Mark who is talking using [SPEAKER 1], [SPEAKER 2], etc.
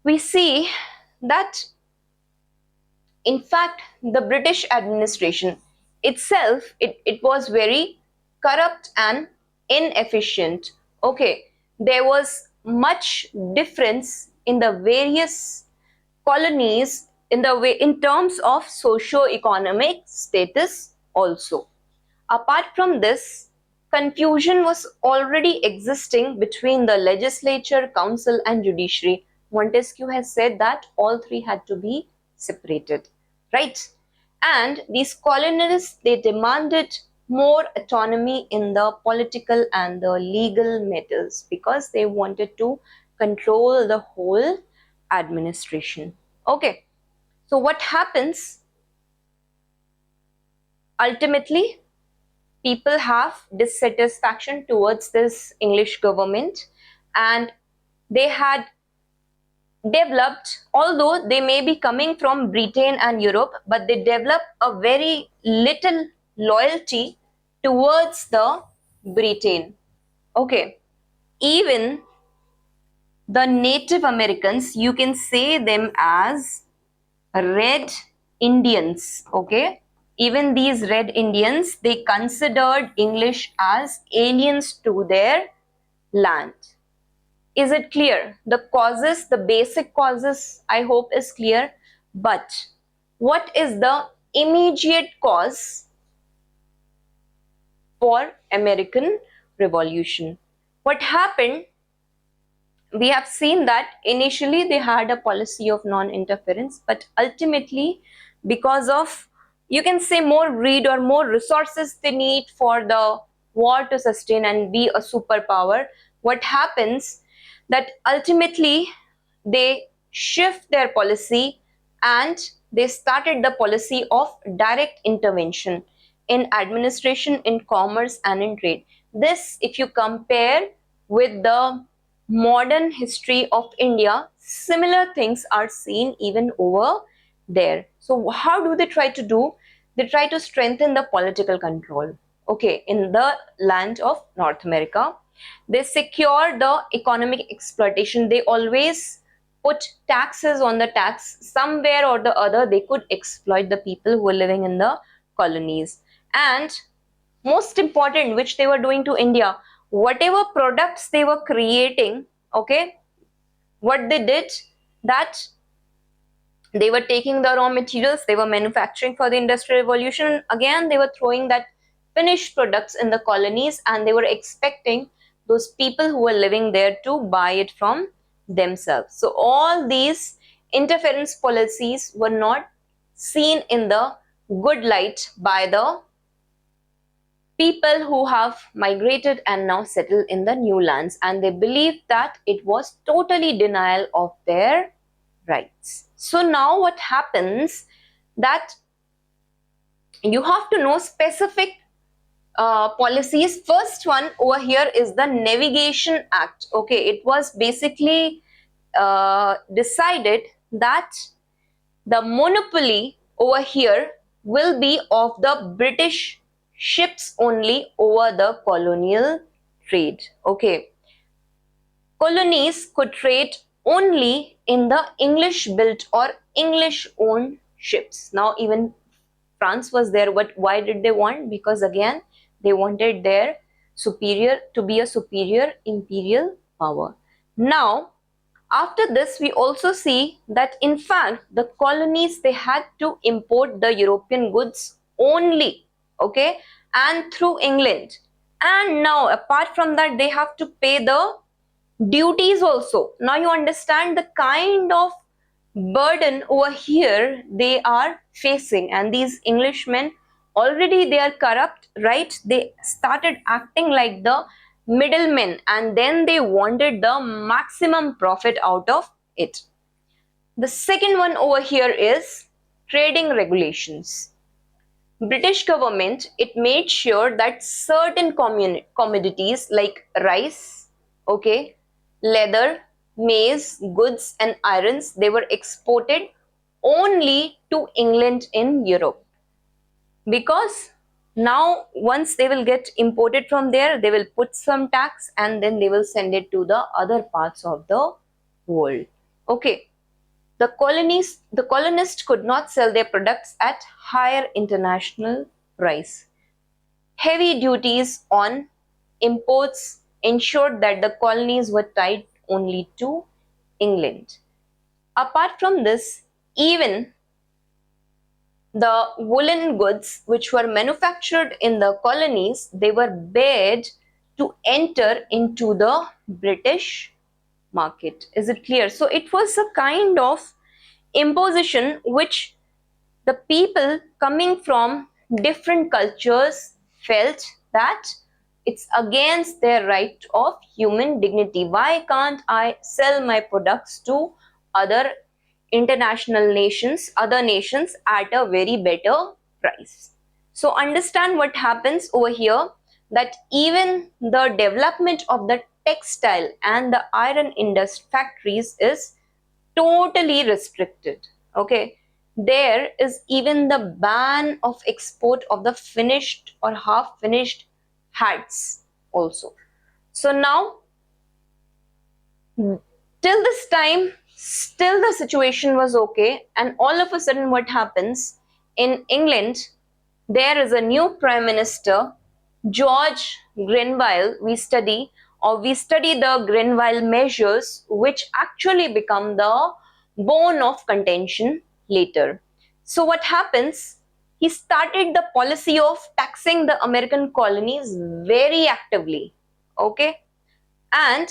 [SPEAKER 1] we see that in fact the British administration itself, it was very corrupt and inefficient. Okay, there was much difference in the various colonies in the way in terms of socio-economic status also. Apart from this, confusion was already existing between the legislature, council, and judiciary. Montesquieu has said that all three had to be separated, right? And these colonists, they demanded more autonomy in the political and the legal matters because they wanted to control the whole administration. Okay, so what happens? Ultimately, people have dissatisfaction towards this English government, and they had developed, although they may be coming from Britain and Europe, but they developed a very little loyalty towards the Britain. Okay, even the Native Americans, you can say them as Red Indians. Okay, even these Red Indians, they considered English as aliens to their land. Is it clear? The causes, the basic causes, I hope is clear. But what is the immediate cause for American Revolution? What happened? We have seen that initially they had a policy of non-interference, but ultimately, because of, you can say, more greed or more resources they need for the war to sustain and be a superpower, what happens that ultimately they shift their policy and they started the policy of direct intervention in administration, in commerce, and in trade. This, if you compare with the modern history of India, similar things are seen even over there. So how do they try to do? They try to strengthen the political control. Okay, in the land of North America, they secure the economic exploitation. They always put taxes on the tax. Somewhere or the other, they could exploit the people who were living in the colonies. And most important, which they were doing to India, whatever products they were creating, okay, what they did, that they were taking the raw materials, they were manufacturing for the Industrial Revolution. Again, they were throwing that finished products in the colonies, and they were expecting those people who were living there to buy it from themselves. So all these interference policies were not seen in the good light by the people who have migrated and now settled in the new lands, and they believed that it was totally denial of their rights. So now what happens, that you have to know specific policies. First one over here is the Navigation Act. Okay, it was basically decided that the monopoly over here will be of the British ships only over the colonial trade. Okay, colonies could trade only in the English built or English owned ships. Now even France was there, but why did they want? Because again, they wanted their superior to be a superior imperial power. Now after this, we also see that in fact the colonies, they had to import the European goods only, okay, and through England. And now apart from that, they have to pay the duties also. Now you understand the kind of burden over here they are facing. And these Englishmen, already they are corrupt, right? They started acting like the middlemen, and then they wanted the maximum profit out of it. The second one over here is trading regulations. British government, it made sure that certain commodities like rice, okay, leather, maize, goods and irons, they were exported only to England in Europe. Because now once they will get imported from there, they will put some tax and then they will send it to the other parts of the world. Okay, the colonists could not sell their products at higher international price. Heavy duties on imports ensured that the colonies were tied only to England. Apart from this, even the woolen goods which were manufactured in the colonies, they were bade to enter into the British market. Is it clear? So it was a kind of imposition which the people coming from different cultures felt that it's against their right of human dignity. Why can't I sell my products to other international nations, other nations at a very better price? So understand what happens over here, that even the development of the textile and the iron industry factories is totally restricted. Okay, there is even the ban of export of the finished or half finished hats also. So now, till this time, still the situation was okay, and all of a sudden what happens in England, there is a new prime minister, George Grenville. We study the Grenville measures, which actually become the bone of contention later. So what happens? He started the policy of taxing the American colonies very actively. Okay, and